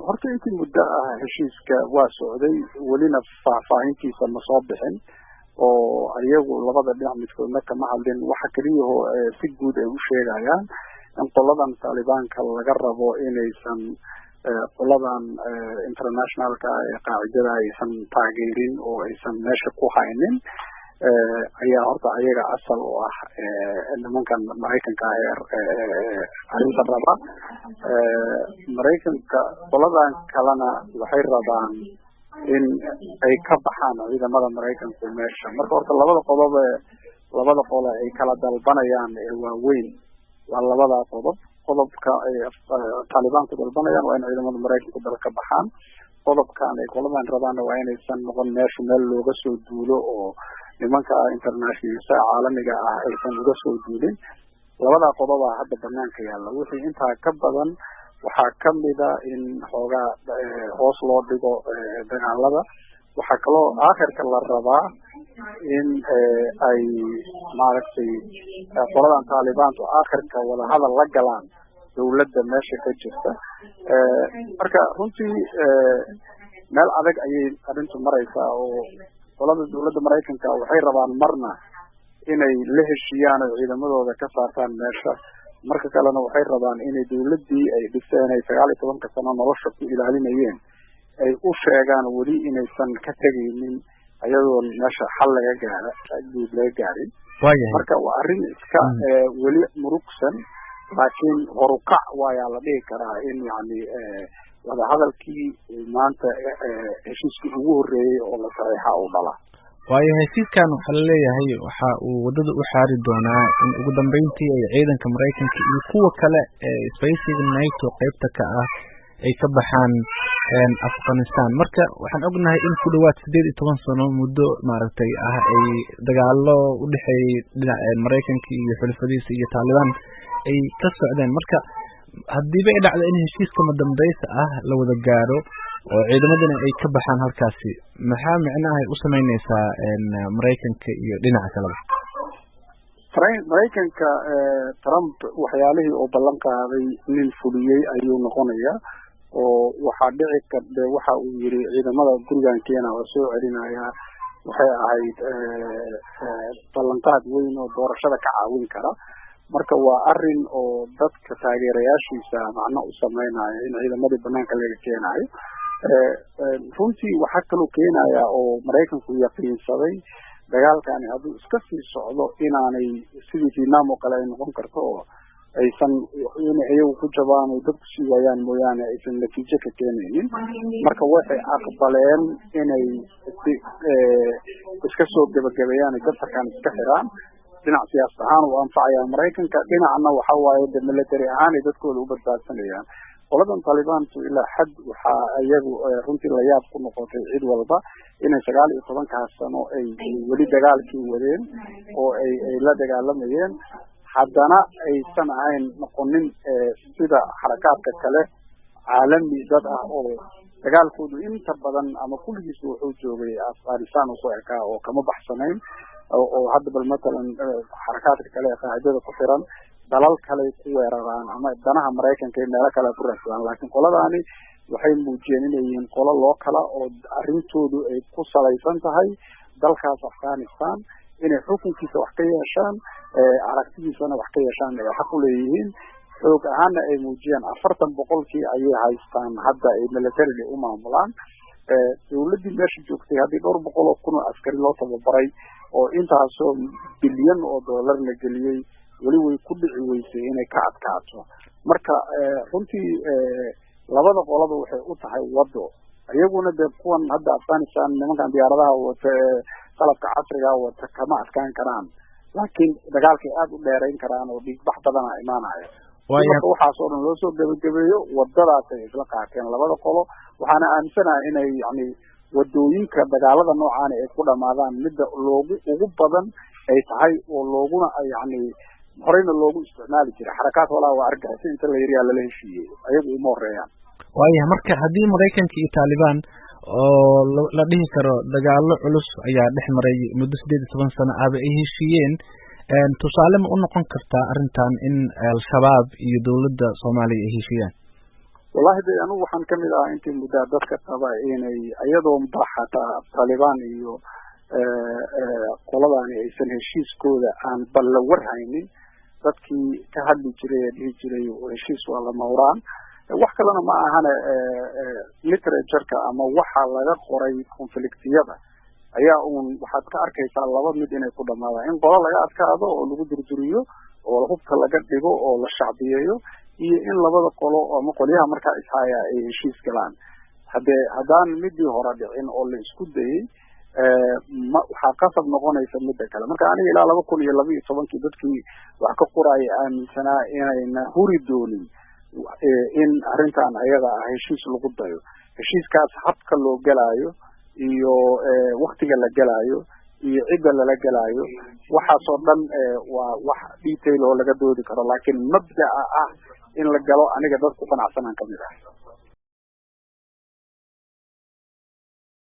horta intii muddo ah heshiiska waa socday welina faahfaahintiisa ma soo bixin oo iyagu labada dhinac midkoodna kama hadlin waxa kaliya si guud ay u sheegayaan in qoladan Talibanka laga rabo inaysan qoladan internationalka ee qaacidada aysan taageerin oo aysan meesha ku haynin ayaa horta ayaga asal u ah nimankan Mareykanka arrinta raba Mareykanka qoladan kalena waxay rabaan in ay ka baxaan ciidamada Mareykanka meesha marka horta labada qolo ay kala dalbanayaan waaweyn waa labada qodobka ay Talibanku dalbanayaan waa in ciidamada Mareykanka dalka baxaan qodobkan ay qoladan rabaan waa inaysan noqon meesha meel looga soo duulo oo nimanka international caalamiga ah aysan uga soo duulin labada qodob hadda banaanka yaala wixii inta ka badan waxaa kamid ah in xoogaa hoos loo dhigo dagaalada waxaa kaloo aakhirka la rabaa in ay maaragtay qoladan Talibantu aakhirka wada hadal la galaan dawladda meesha ka jirta marka runtii meel adag ayay arrintu maraysaa oo qolada dawladda Mareykanka waxay rabaan marna inay la heshiiyaan ciidamadooda ka saartaan meesha marka kalena waxay rabaan inay dawladdii ay dhiseen ay 19 sano nolosha ku ilaalinayeen ay u sheegaan wali inaysan ka tagaynin ayadoo meesha xal laga gaarin marka waa arrin iska wali murugsan laakiin horukac waa la dhigi karaa in yani wada hadalkii maanta heshiiskii ugu horeeyay oo la saxiixa u dhala waayo heshiiskan waxa la leeyahay waxa uu wadada u xaari doonaa in ugu dambeyntii ay ciidanka Mareykanka iyo kuwa kale ee isbahaysiga NATO qaybta ka ah ay ka baxaan Afghanistan marka waxaan ognahay in ku dhawaad 18 sano muddo maaragtay ah ay dagaalo u dhaxeeyay dhinaca Mareykanka iyo xulafadiisa iyo Taliban ay ka socdeen marka haddii ay dhacdo in heshiiska madambaysta ah la wada gaaro oo ciidamadana ay ka baxaan halkaasi maxaa macnaha u sameynaysaa Mareykanka iyo dhinaca kale Mareykanka Trump waxyaalihii oo ballan qaaday nin fuliyay ayuu noqonayaa oo waxa dhici karta waxa uu yiri ciidamada gurigan keena oo soo celinaya waxay ahayd ballanqaad weyn oo doorashada ka caawin kara marka waa arrin oo dadka taageerayaashiisa macna u sameynaya in ciidamadii banaanka laga keenayo runtii waxa kaloo keenaya oo Mareykanku yaqiinsaday dagaalkani hadduu iska sii socdo inaanay sidii Vietnam oo kale ay noqon karto oo aysan iyagu ku jabaan oo dadku sii waayaan mooyaane aysan natiijo ka keenaynin marka waxay aqbaleen inay iska soo gabagabeeyaan dadkan iska xiraan dhinac siyaasad ahaan u anfacaya Mareykanka dhinacna waxa waaye military ahaan ay dadkooda u badbaadsanayaan qoladan Talibantu ilaa xad waxa iyagu runtii la yaab ku noqotay cid walba inay 19 sano ay wali dagaalkii wadeen oo ay la dagaalamayeen haddana aysan ahayn noqonin sida xarakaadka kale caalami dad ah oo dagaalkoodu inta badan ama kulligiis wuxuu joogay Afghanistan oo ekaa oo kama baxsanayn oo hadda bal مثلا xarakaadka kale qaacidada ku xiran dalal kale ku weeraraan ama danaha Mareykanka ee meel kale ku raadsadaan laakiin qoladaani waxay muujiyeen inay yihiin qolo loo kala oo arrintoodu ay ku salaysan tahay dalkaas Afghanistan inay xukunkiisa wax ka yeeshaan aragtidiisana wax ka yeeshaan ay xaq u leeyihiin xoog ahaana ay muujiyeen 40% ayay haystaan hadda ay military u maamulaan dawladii meesha joogtay hadii 200,000 askari loo tababaray oo intaasoo bilyan oo dollar la geliyay wali way ku dhici weysay inay ka adkaato marka runtii labada qolaba waxay u tahay wado ayaguna de kuwan hadda Afghanistan nimankan diyaaradaha wata qalabka casriga wata kama adkaan karaan laakiin dagaalkay aad u dheereyn karaan oo dhiig bax badan ay imaanaya waxa soo dhan loo soo gabagabeeyo wadadaas ay isla qaateen labada qolo waxaana aaminsanahay inay yani wadooyinka dagaalada noocaan ay ku dhamaadaan midda loogu ugu badan ay tahay oo looguna yani horeyna loogu isticmaali jiray xarakaad walaa waa argagixisay inta la yiriyaa la heshiiyay ayagu uma horeeyaan waayahay marka haddii Mareykanka iyo Taliban oo la dhihi karo dagaalo culus ayaa dhex maray muddo 18 sano ah ay heshiiyeen tusaale ma u noqon kartaa arrintan in al-shabaab iyo dawladda Soomaaliya ay heshiiyaan wallahi de anu waxaan kamid ahaa intii muddaa dadka qaba inay iyadoo madaxda Taliban iyo qoladani aysan heshiiskooda aan balla warhaynin dadkii ka hadli jiray ee dhihi jiray heshiis waa lama huraan wax kalena ma ahana literature-ka ama waxa laga qoray conflictiyada ayaa waxaad ka arkaysaa laba mid inay ku dhamaadaan in qolo laga adkaado oo lagu durduriyo oo hubka laga dhigo oo la shacbiyeeyo iyo in labada qolo ama qoliyaha markaa ishaya ay heshiis galaan haddaan midii hore dhicin oo la isku dayay waxaa qasab noqonaysa midda kale marka aniga ilaa 2012 dadkii wax ka qoraya aaminsanaa inayna huri doonin in arrintan ayaga ah heshiis lagu dayo heshiiskaas habka loo galaayo iyo waqtiga la galaayo iyo cidda lala galaayo waxaasoo dhan waa wax detail oo laga doodi karo laakiin mabda'a ah in la galo aniga dadku qanacsanaan kamid ah